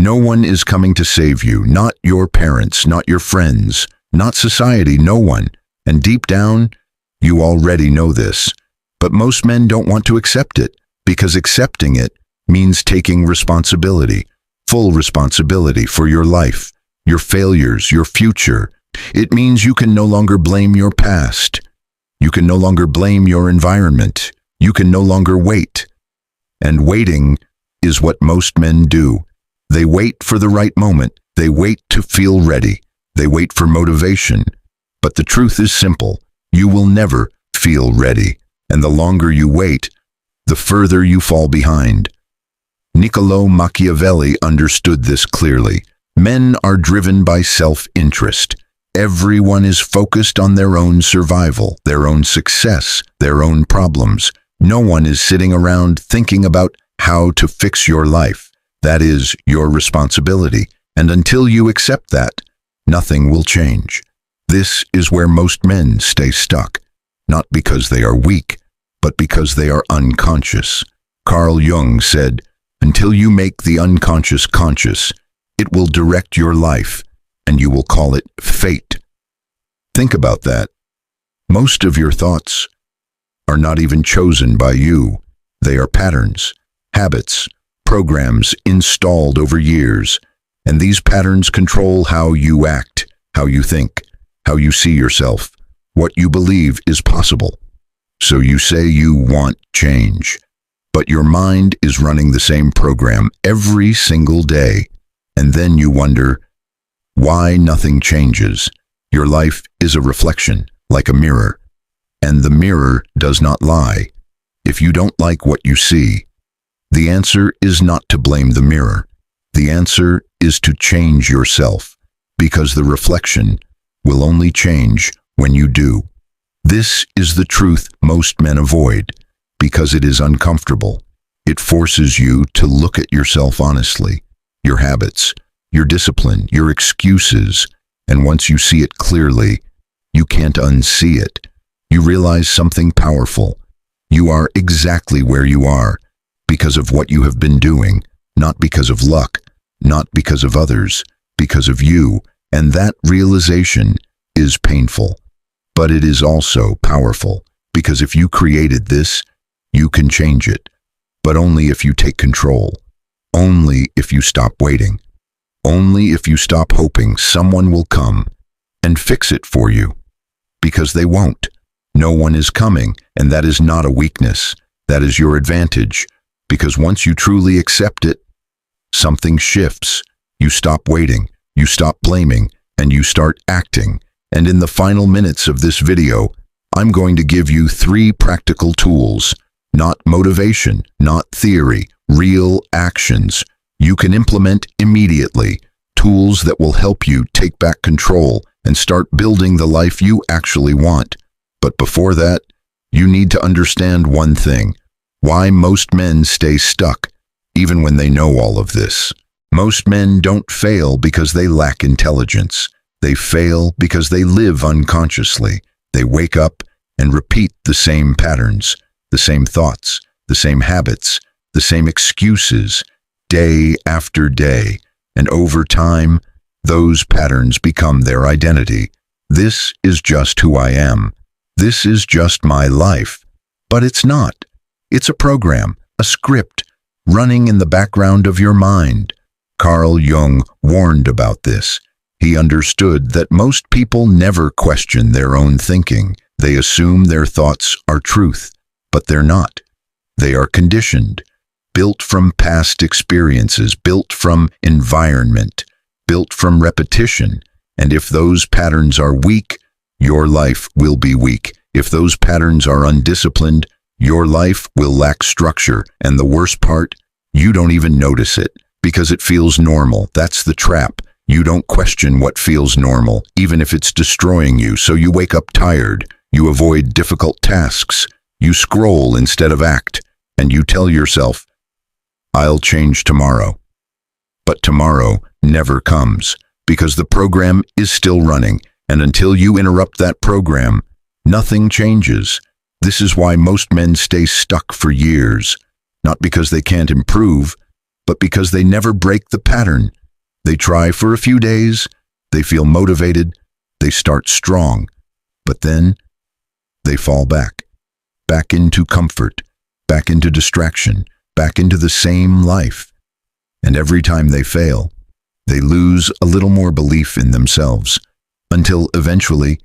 No one is coming to save you, not your parents, not your friends, not society, no one. And deep down, you already know this. But most men don't want to accept it, because accepting it means taking responsibility, full responsibility for your life, your failures, your future. It means you can no longer blame your past. You can no longer blame your environment. You can no longer wait. And waiting is what most men do. They wait for the right moment. They wait to feel ready. They wait for motivation. But the truth is simple. You will never feel ready. And the longer you wait, the further you fall behind. Niccolò Machiavelli understood this clearly. Men are driven by self-interest. Everyone is focused on their own survival, their own success, their own problems. No one is sitting around thinking about how to fix your life. That is your responsibility. And until you accept that, nothing will change. This is where most men stay stuck, not because they are weak, but because they are unconscious. Carl Jung said, "Until you make the unconscious conscious, it will direct your life, and you will call it fate." Think about that. Most of your thoughts are not even chosen by you. They are patterns, habits, programs installed over years, and these patterns control how you act, how you think, how you see yourself, what you believe is possible. So you say you want change, but your mind is running the same program every single day, and then you wonder why nothing changes. Your life is a reflection, like a mirror, and the mirror does not lie. If you don't like what you see, the answer is not to blame the mirror. The answer is to change yourself, because the reflection will only change when you do. This is the truth most men avoid, because it is uncomfortable. It forces you to look at yourself honestly, your habits, your discipline, your excuses, and once you see it clearly, you can't unsee it. You realize something powerful. You are exactly where you are because of what you have been doing, not because of luck, not because of others, because of you, and that realization is painful. But it is also powerful, because if you created this, you can change it. But only if you take control. Only if you stop waiting. Only if you stop hoping someone will come and fix it for you. Because they won't. No one is coming, and that is not a weakness. That is your advantage. Because once you truly accept it, something shifts. You stop waiting, you stop blaming, and you start acting. And in the final minutes of this video, I'm going to give you 3 practical tools. Not motivation, not theory, real actions you can implement immediately. Tools that will help you take back control and start building the life you actually want. But before that, you need to understand one thing: why most men stay stuck, even when they know all of this. Most men don't fail because they lack intelligence. They fail because they live unconsciously. They wake up and repeat the same patterns, the same thoughts, the same habits, the same excuses, day after day. And over time, those patterns become their identity. This is just who I am. This is just my life. But it's not. It's a program, a script, running in the background of your mind. Carl Jung warned about this. He understood that most people never question their own thinking. They assume their thoughts are truth, but they're not. They are conditioned, built from past experiences, built from environment, built from repetition. And if those patterns are weak, your life will be weak. If those patterns are undisciplined, your life will lack structure. And the worst part, you don't even notice it, because it feels normal. That's the trap. You don't question what feels normal, even if it's destroying you. So you wake up tired. You avoid difficult tasks. You scroll instead of act. And you tell yourself, I'll change tomorrow. But tomorrow never comes, because the program is still running. And until you interrupt that program, nothing changes. This is why most men stay stuck for years. Not because they can't improve, but because they never break the pattern. They try for a few days, they feel motivated, they start strong, but then they fall back into comfort, back into distraction, back into the same life. And every time they fail, they lose a little more belief in themselves, until eventually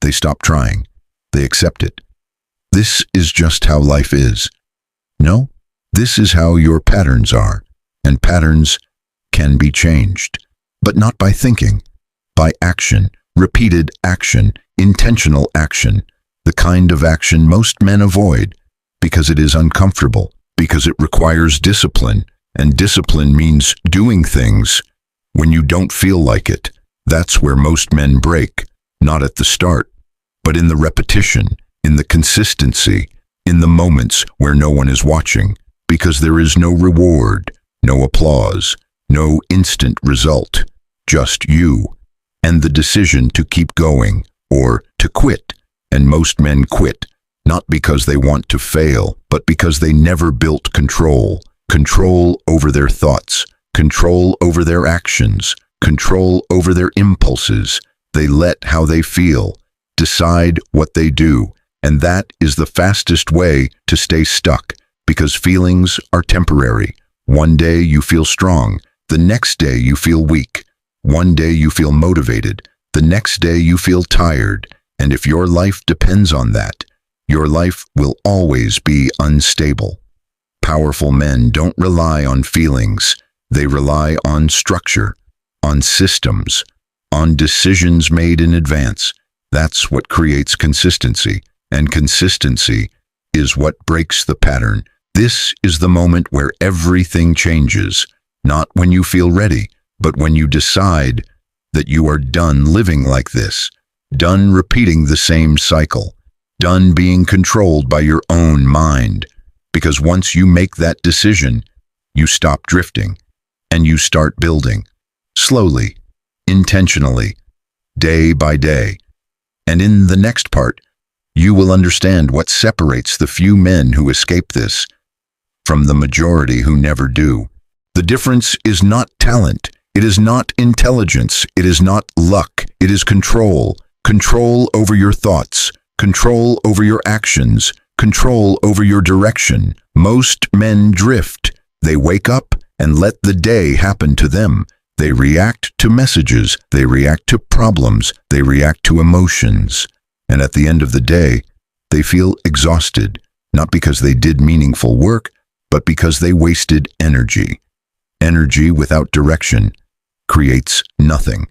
they stop trying, they accept it. This is just how life is. No, this is how your patterns are, and patterns can be changed, but not by thinking, by action, repeated action, intentional action, the kind of action most men avoid because it is uncomfortable, because it requires discipline, and discipline means doing things when you don't feel like it. That's where most men break, not at the start, but in the repetition, in the consistency, in the moments where no one is watching, because there is no reward, no applause, no instant result, just you, and the decision to keep going or to quit. And most men quit, not because they want to fail, but because they never built control over their thoughts, control over their actions, control over their impulses. They let how they feel decide what they do, and that is the fastest way to stay stuck, because feelings are temporary. One day you feel strong, the next day you feel weak. One day you feel motivated, the next day you feel tired. And if your life depends on that, your life will always be unstable. Powerful men don't rely on feelings. They rely on structure, on systems, on decisions made in advance. That's what creates consistency, and consistency is what breaks the pattern. This is the moment where everything changes, not when you feel ready, but when you decide that you are done living like this. Done repeating the same cycle, done being controlled by your own mind. Because once you make that decision, you stop drifting, and you start building, slowly, intentionally, day by day. And in the next part, you will understand what separates the few men who escape this from the majority who never do. The difference is not talent, it is not intelligence, it is not luck, it is control. Control over your thoughts, control over your actions, control over your direction. Most men drift. They wake up and let the day happen to them. They react to messages, they react to problems, they react to emotions. And at the end of the day, they feel exhausted, not because they did meaningful work, but because they wasted energy. Energy without direction creates nothing.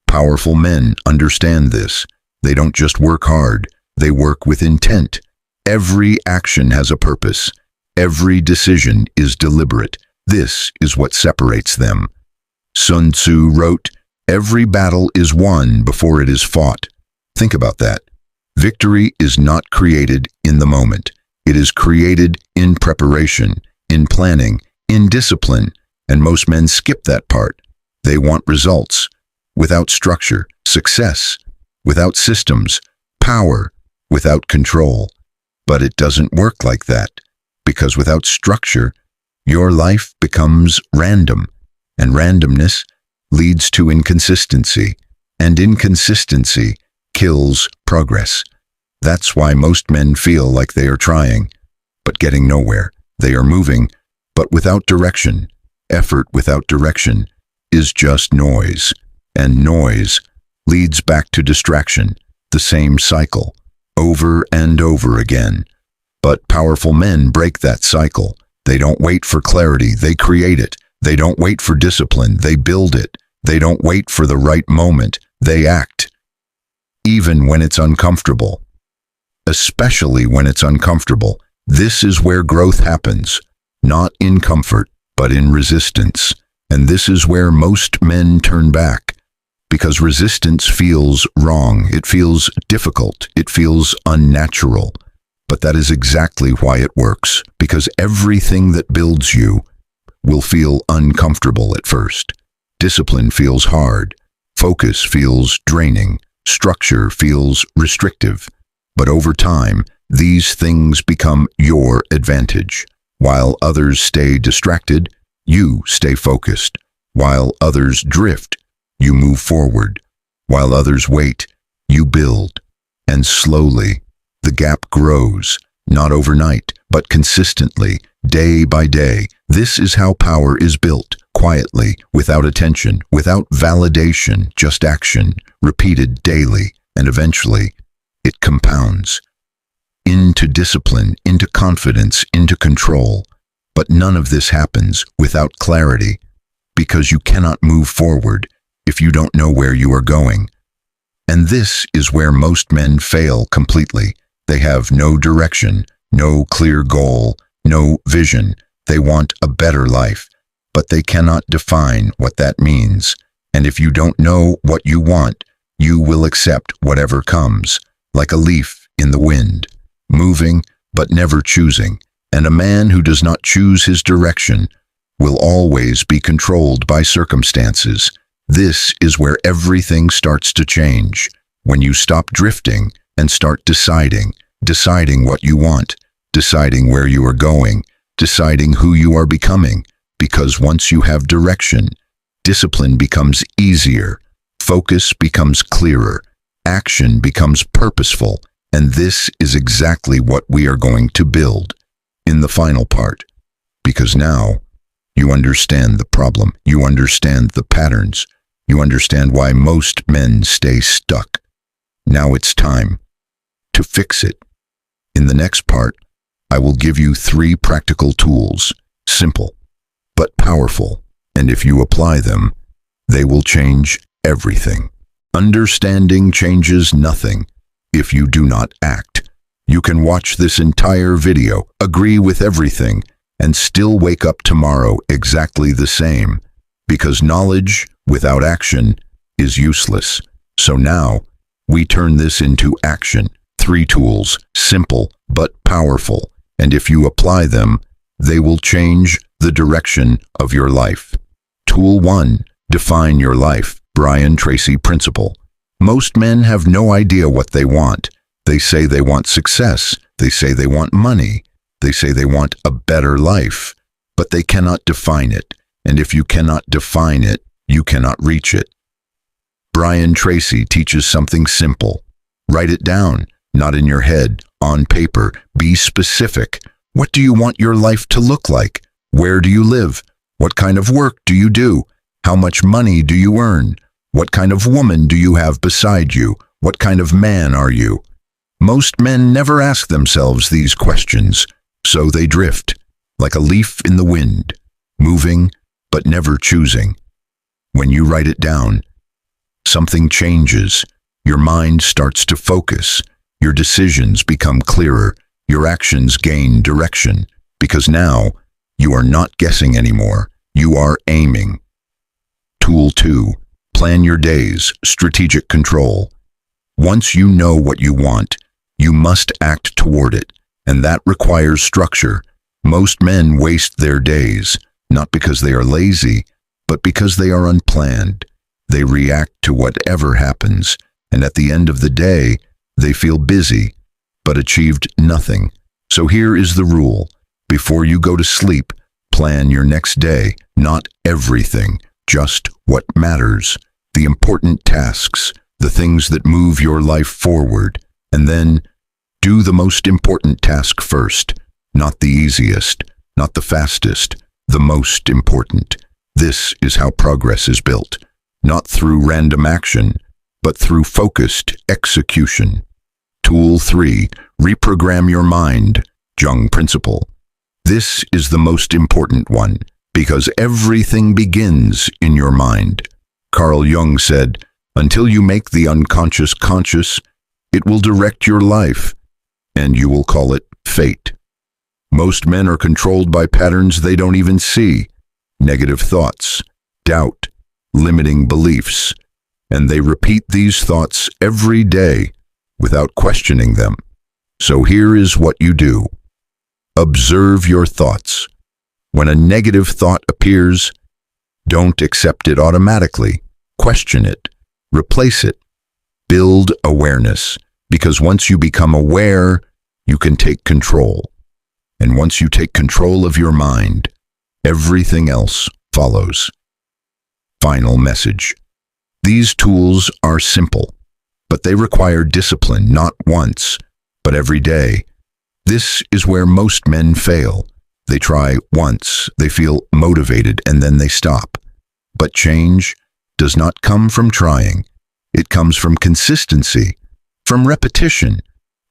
Powerful men understand this. They don't just work hard, they work with intent. Every action has a purpose. Every decision is deliberate. This is what separates them. Sun Tzu wrote, "Every battle is won before it is fought." Think about that. Victory is not created in the moment. It is created in preparation, in planning, in discipline, and most men skip that part. They want results. Without structure, success, without systems, power, without control. But it doesn't work like that, because without structure, your life becomes random, and randomness leads to inconsistency, and inconsistency kills progress. That's why most men feel like they are trying, but getting nowhere. They are moving, but without direction. Effort without direction is just noise. And noise leads back to distraction, the same cycle, over and over again. But powerful men break that cycle. They don't wait for clarity, they create it. They don't wait for discipline, they build it. They don't wait for the right moment, they act. Even when it's uncomfortable. Especially when it's uncomfortable. This is where growth happens, not in comfort, but in resistance. And this is where most men turn back. Because resistance feels wrong, it feels difficult, it feels unnatural. But that is exactly why it works, because everything that builds you will feel uncomfortable at first. Discipline feels hard, focus feels draining, structure feels restrictive. But over time, these things become your advantage. While others stay distracted, You stay focused. While others drift, you move forward. While others wait, you build. And slowly, the gap grows, not overnight, but consistently, day by day. This is how power is built, quietly, without attention, without validation, just action, repeated daily, and eventually, it compounds. Into discipline, into confidence, into control. But none of this happens without clarity, because you cannot move forward if you don't know where you are going. And this is where most men fail completely. They have no direction, no clear goal, no vision. They want a better life, but they cannot define what that means. And if you don't know what you want, you will accept whatever comes, like a leaf in the wind, moving but never choosing. And a man who does not choose his direction will always be controlled by circumstances. This is where everything starts to change. When you stop drifting and start deciding what you want, deciding where you are going, deciding who you are becoming. Because once you have direction, discipline becomes easier, focus becomes clearer, action becomes purposeful, and this is exactly what we are going to build in the final part. Because now, you understand the problem, you understand the patterns, you understand why most men stay stuck. Now it's time to fix it. In the next part, I will give you 3 practical tools, simple but powerful, and if you apply them, they will change everything. Understanding changes nothing if you do not act. You can watch this entire video, agree with everything, and still wake up tomorrow exactly the same, because knowledge without action is useless. So now, we turn this into action. 3 tools, simple but powerful, and if you apply them, they will change the direction of your life. Tool 1. Define your life. Brian Tracy Principle. Most men have no idea what they want. They say they want success. They say they want money. They say they want a better life. But they cannot define it. And if you cannot define it, you cannot reach it. Brian Tracy teaches something simple. Write it down, not in your head, on paper. Be specific. What do you want your life to look like? Where do you live? What kind of work do you do? How much money do you earn? What kind of woman do you have beside you? What kind of man are you? Most men never ask themselves these questions, so they drift, like a leaf in the wind, moving but never choosing. When you write it down, something changes. Your mind starts to focus. Your decisions become clearer. Your actions gain direction, because now you are not guessing anymore. You are aiming. Tool 2. Plan your days. Strategic control. Once you know what you want, you must act toward it, and that requires structure. Most men waste their days, not because they are lazy, but because they are unplanned. They react to whatever happens, and at the end of the day, they feel busy, but achieved nothing. So here is the rule. Before you go to sleep, plan your next day, not everything, just what matters, the important tasks, the things that move your life forward, and then do the most important task first, not the easiest, not the fastest, the most important. This is how progress is built, not through random action, but through focused execution. Tool 3. Reprogram your mind. Jung Principle. This is the most important one, because everything begins in your mind. Carl Jung said, "Until you make the unconscious conscious, it will direct your life, and you will call it fate." Most men are controlled by patterns they don't even see. Negative thoughts, doubt, limiting beliefs, and they repeat these thoughts every day without questioning them. So here is what you do. Observe your thoughts. When a negative thought appears, don't accept it automatically. Question it. Replace it. Build awareness, because once you become aware, you can take control. And once you take control of your mind, Everything else follows. Final message. These tools are simple, but they require discipline not once, but every day. This is where most men fail. They try once, they feel motivated, and then they stop. But change does not come from trying. It comes from consistency, from repetition,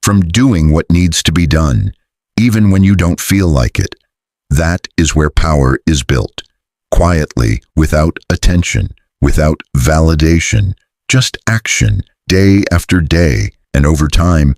from doing what needs to be done, even when you don't feel like it. That is where power is built, quietly, without attention, without validation, just action, day after day, and over time,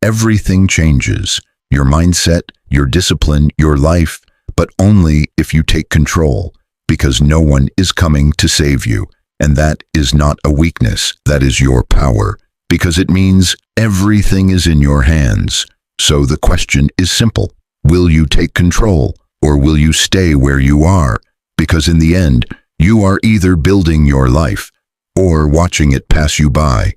everything changes. Your mindset, your discipline, your life, but only if you take control, because no one is coming to save you. And that is not a weakness, that is your power, because it means everything is in your hands. So the question is simple. Will you take control, or will you stay where you are? Because in the end, you are either building your life or watching it pass you by.